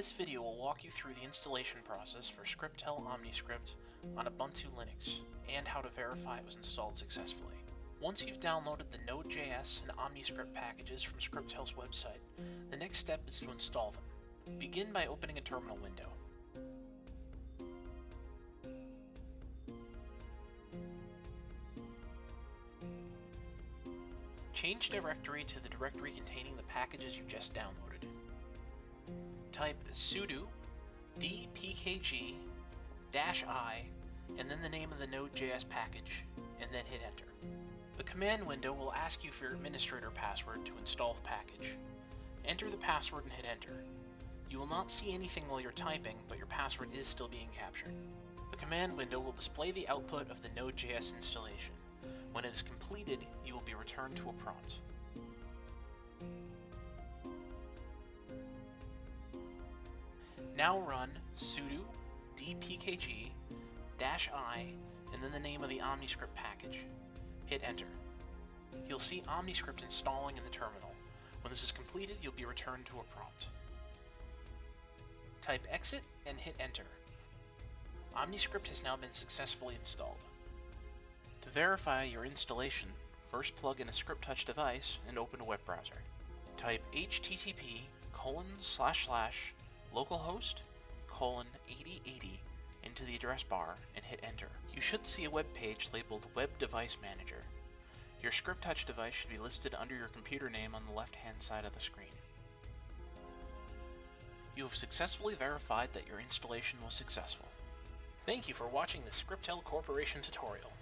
This video will walk you through the installation process for Scriptel OmniScript on Ubuntu Linux and how to verify it was installed successfully. Once you've downloaded the node.js and OmniScript packages from Scriptel's website, the next step is to install them. Begin by opening a terminal window. Change directory to the directory containing the packages you just downloaded. Type sudo dpkg -i and then the name of the node.js package, and then hit enter. The command window will ask you for your administrator password to install the package. Enter the password and hit enter. You will not see anything while you're typing, but your password is still being captured. The command window will display the output of the node.js installation. When it is completed, you will be returned to a prompt. Now run sudo dpkg -i and then the name of the OmniScript package. Hit enter. You'll see OmniScript installing in the terminal. When this is completed, you'll be returned to a prompt. Type exit and hit enter. OmniScript has now been successfly installed. To verify your installation, first plug in a ScriptTouch device and open a web browser. Type http://localhost:8080 into the address bar and hit enter. You should see a web page labeled Web Device Manager. Your ScriptTouch device should be listed under your computer name on the left-hand side of the screen. You have successfully verified that your installation was successful. Thank you for watching the Scriptel Corporation tutorial.